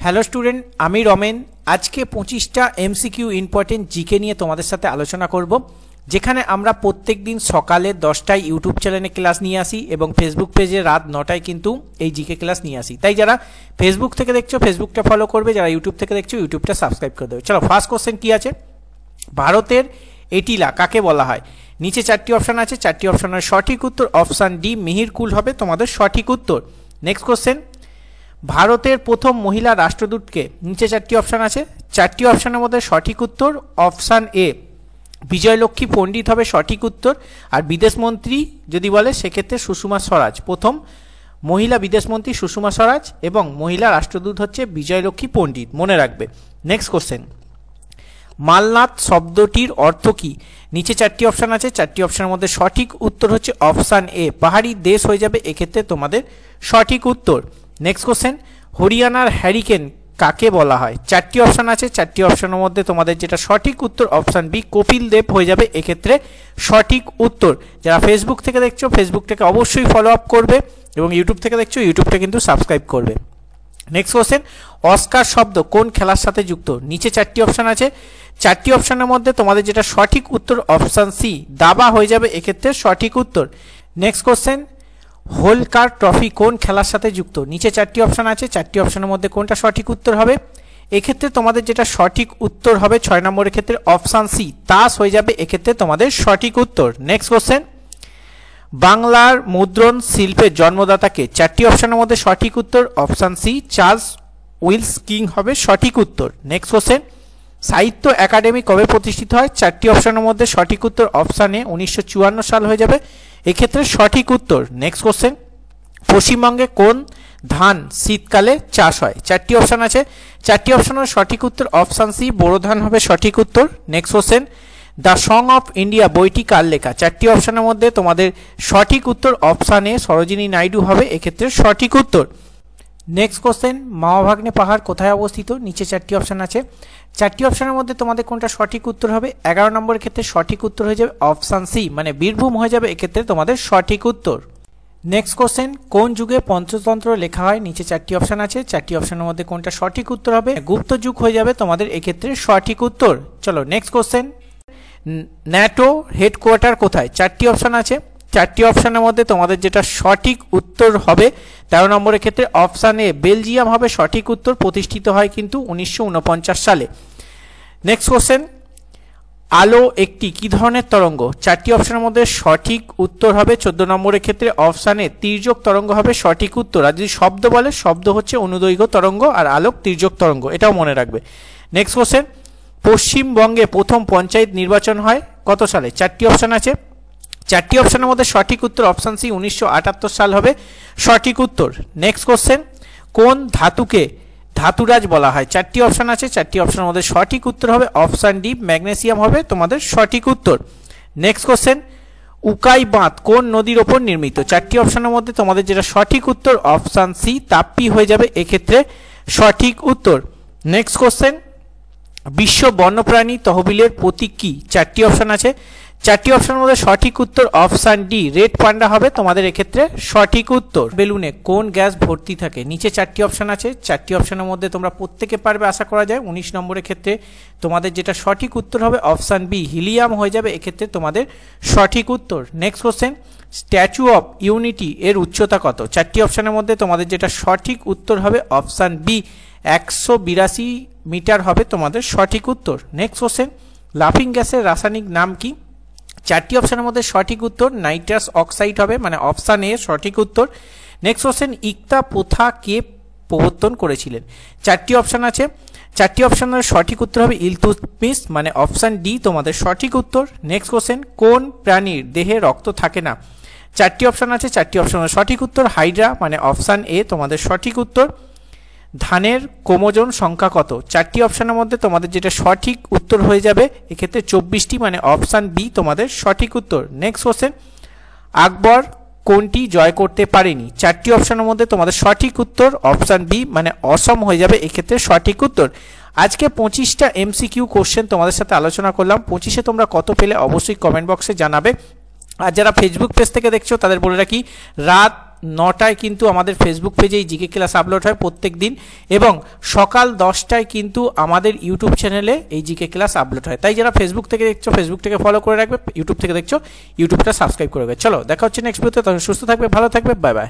Hello student, আমি রমেন। আজকে 25টা MCQ important GK নিয়ে তোমাদের সাথে আলোচনা করব, যেখানে আমরা প্রত্যেক দিন সকালে 10টায় ইউটিউব চ্যানেলে ক্লাস নিয়ে আসি এবং ফেসবুক পেজে রাত 9টায় কিন্তু এই জিকে ক্লাস নিয়ে আসি। তাই যারা ফেসবুক থেকে দেখছো ফেসবুকটা ফলো করবে, যারা ইউটিউব থেকে দেখছো ইউটিউবটা সাবস্ক্রাইব করে দেবে। চলো, ফার্স্ট কোশ্চেন কি আছে? ভারতের এটিলা কাকে বলা হয়? নিচে 4টি অপশান আছে, 4টি অপশানের সঠিক উত্তর অপশান ডি মিহিরকুল হবে তোমাদের সঠিক উত্তর। নেক্সট কোশ্চেন, ভারতের প্রথম মহিলা রাষ্ট্রদূতকে? নিচে 4টি অপশান আছে, 4টি অপশানের মধ্যে সঠিক উত্তর অপশান এ বিজয়লক্ষ্মী পণ্ডিত হবে সঠিক উত্তর। আর বিদেশমন্ত্রী যদি বলে সেক্ষেত্রে সুষমা স্বরাজ। প্রথম মহিলা বিদেশমন্ত্রী সুষমা স্বরাজ এবং মহিলা রাষ্ট্রদূত হচ্ছে বিজয়লক্ষ্মী পণ্ডিত, মনে রাখবে। নেক্সট কোশ্চেন, মালনাথ শব্দটির অর্থ কি? নিচে 4টি অপশান আছে, 4টি অপশানের মধ্যে সঠিক উত্তর হচ্ছে অপশান এ পাহাড়ি দেশ হয়ে যাবে, এক্ষেত্রে তোমাদের সঠিক উত্তর। নেক্সট কোশ্চেন, হরিয়ানার হ্যারিকেন কাকে বলা হয়? 4টি অপশান আছে, 4টি অপশানের মধ্যে তোমাদের যেটা সঠিক উত্তর অপশান বি কপিল দেব হয়ে যাবে, এক্ষেত্রে সঠিক উত্তর। যারা ফেসবুক থেকে দেখছো ফেসবুকটাকে অবশ্যই ফলো আপ করবে এবং ইউটিউব থেকে দেখছো ইউটিউবটা কিন্তু সাবস্ক্রাইব করবে। নেক্সট কোশ্চেন, অস্কার শব্দ কোন খেলার সাথে যুক্ত? নিচে 4টি অপশান আছে, 4টি অপশানের মধ্যে তোমাদের যেটা সঠিক উত্তর অপশান সি দাবা হয়ে যাবে, এক্ষেত্রে সঠিক উত্তর। নেক্সট কোশ্চেন, হোলকার ট্রফি কোন খেলার সাথে যুক্ত? নিচে 4টি অপশান আছে, 4টি অপশানের মধ্যে কোনটা সঠিক উত্তর হবে? এক্ষেত্রে তোমাদের যেটা সঠিক উত্তর হবে 6 নম্বরের ক্ষেত্রে অপশান সি তাস হয়ে যাবে, এক্ষেত্রে তোমাদের সঠিক উত্তর। নেক্সট কোশ্চেন, বাংলার মুদ্রণ শিল্পের জন্মদাতাকে? 4টি অপশানের মধ্যে সঠিক উত্তর option C Charles wills king হবে সঠিক উত্তর। নেক্সট কোশ্চেন, সাহিত্য একাডেমি কবে প্রতিষ্ঠিত হয়? 4টি অপশানের মধ্যে সঠিক উত্তর অপশান এ 1954 সাল হয়ে যাবে, এক্ষেত্রে সঠিক উত্তর। নেক্সট কোশ্চেন, পশ্চিমবঙ্গে কোন ধান শীতকালে চাষ হয়? 4টি অপশান আছে, 4টি অপশানের সঠিক উত্তর অপশান সি বোরো ধান হবে সঠিক উত্তর। Next question, the song of India বইটি কার লেখা? 4টি অপশানের মধ্যে তোমাদের সঠিক উত্তর অপশান এ সরোজিনী নাইডু হবে, এক্ষেত্রে সঠিক উত্তর। নেক্সট কোশ্চেন, মাওভাগ্নে পাহাড় কোথায় অবস্থিত? নিচে 4টি অপশান আছে, 4টি অপশানের মধ্যে তোমাদের কোনটা সঠিক উত্তর হবে? 11 নম্বরের ক্ষেত্রে সঠিক উত্তর হয়ে যাবে অপশান সি মানে বীরভূম হয়ে যাবে, এক্ষেত্রে তোমাদের সঠিক উত্তর। নেক্সট কোশ্চেন, কোন যুগে পঞ্চতন্ত্র লেখা হয়? নিচে 4টি অপশান আছে, 4টি অপশানের মধ্যে কোনটা সঠিক উত্তর হবে? গুপ্ত যুগ হয়ে যাবে তোমাদের, এক্ষেত্রে সঠিক উত্তর। চলো নেক্সট কোশ্চেন, ন্যাটো হেডকোয়ার্টার কোথায়? 4টি অপশান আছে, 4টি অপশানের মধ্যে তোমাদের যেটা সঠিক উত্তর হবে 13 নম্বরের ক্ষেত্রে অপশান এ বেলজিয়াম হবে সঠিক উত্তর। প্রতিষ্ঠিত হয় কিন্তু 1949 সালে। নেক্সট কোশ্চেন, আলো একটি কি ধরনের তরঙ্গ? 4টি অপশানের মধ্যে সঠিক উত্তর হবে 14 নম্বরের ক্ষেত্রে অপশান এ তির্যক তরঙ্গ হবে সঠিক উত্তর। আর যদি শব্দ বলে, শব্দ হচ্ছে অনুদৈর্ঘ্য তরঙ্গ আর আলোক তির্যক তরঙ্গ, এটাও মনে রাখবে। নেক্সট কোশ্চেন, পশ্চিমবঙ্গে প্রথম পঞ্চায়েত নির্বাচন হয় কত সালে? 4টি অপশান আছে, 4টি অপশানের মধ্যে সঠিক উত্তর অপশান সি 1978 সাল হবে সঠিক উত্তর। নেক্সট কোশ্চেন, কোন ধাতুকে ধাতুরাজ বলা হয়? 4টি অপশান আছে, 4টি অপশানের মধ্যে সঠিক উত্তর হবে অপশান ডি ম্যাগনেসিয়াম হবে তোমাদের সঠিক উত্তর। নেক্সট কোশ্চেন, উকাই বাঁধ কোন নদীর ওপর নির্মিত? 4টি অপশানের মধ্যে তোমাদের যেটা সঠিক উত্তর অপশান সি তাপ্তি হয়ে যাবে, এক্ষেত্রে সঠিক উত্তর। নেক্সট কোশ্চেন, বিশ্ব বন্যপ্রাণী তহবিলের প্রতীক কি? 4টি অপশান আছে, 4টি অপশানের মধ্যে সঠিক উত্তর অপশান ডি রেড পান্ডা হবে তোমাদের, এক্ষেত্রে সঠিক উত্তর। বেলুনে কোন গ্যাস ভর্তি থাকে? নিচে 4টি অপশান আছে, 4টি অপশানের মধ্যে তোমরা প্রত্যেকে পারবে আশা করা যায়। 19 নম্বরের ক্ষেত্রে তোমাদের যেটা সঠিক উত্তর হবে অপশান বি হিলিয়াম হয়ে যাবে, এক্ষেত্রে তোমাদের সঠিক উত্তর। Next question, statue of unity এর উচ্চতা কত? 4টি অপশানের মধ্যে তোমাদের যেটা সঠিক উত্তর হবে অপশান বি 182 মিটার হবে তোমাদের সঠিক উত্তর। নেক্সট কোশ্চেন, লাফিং গ্যাসের রাসায়নিক নাম কি? 4টি অপশানের মধ্যে সঠিক উত্তর নাইট্রাস অক্সাইড হবে, মানে অপশান এ সঠিক উত্তর। নেক্সট কোশ্চেন, ইকতা প্রথা কে প্রবর্তন করেছিলেন? 4টি অপশান আছে, 4টি অপশানের সঠিক উত্তর হবে ইলতুৎমিশ মানে অপশান ডি তোমাদের সঠিক উত্তর। নেক্সট কোশ্চেন, কোন প্রাণীর দেহে রক্ত থাকে না? 4টি অপশান আছে, 4টি অপশানের সঠিক উত্তর হাইড্রা মানে অপশান এ তোমাদের সঠিক উত্তর। ধানের ক্রোমোজোম সংখ্যা কত? 4টি অপশানের মধ্যে তোমাদের যেটা সঠিক উত্তর হয়ে যাবে এক্ষেত্রে 24টি মানে অপশান বি তোমাদের সঠিক উত্তর। নেক্সট কোশ্চেন, আকবর কোনটি জয় করতে পারেনি? 4টি অপশানের মধ্যে তোমাদের সঠিক উত্তর অপশান বি মানে অসম হয়ে যাবে, এক্ষেত্রে সঠিক উত্তর। আজকে 25টা এমসিকিউ কোশ্চেন তোমাদের সাথে আলোচনা করলাম। 25-এ তোমরা কত পেলে অবশ্যই কমেন্ট বক্সে জানাবে। আর যারা ফেসবুক পেজ থেকে দেখছো তাদের বলে রাখি, রাত 9টায় কিন্তু আমাদের ফেসবুক পেজে এই জিকে ক্লাস আপলোড হয় প্রত্যেক দিন, এবং সকাল 10টায় কিন্তু আমাদের ইউটিউব চ্যানেলে এই জিকে ক্লাস আপলোড হয়। তাই যারা ফেসবুক থেকে দেখছো ফেসবুক থেকে ফলো করে রাখবে, ইউটিউব থেকে দেখছো ইউটিউবটা সাবস্ক্রাইব করে রাখবে। চলো দেখা হচ্ছে নেক্সট ভিডিওতে, তখন সুস্থ থাকবে, ভালো থাকবে, বাই বাই।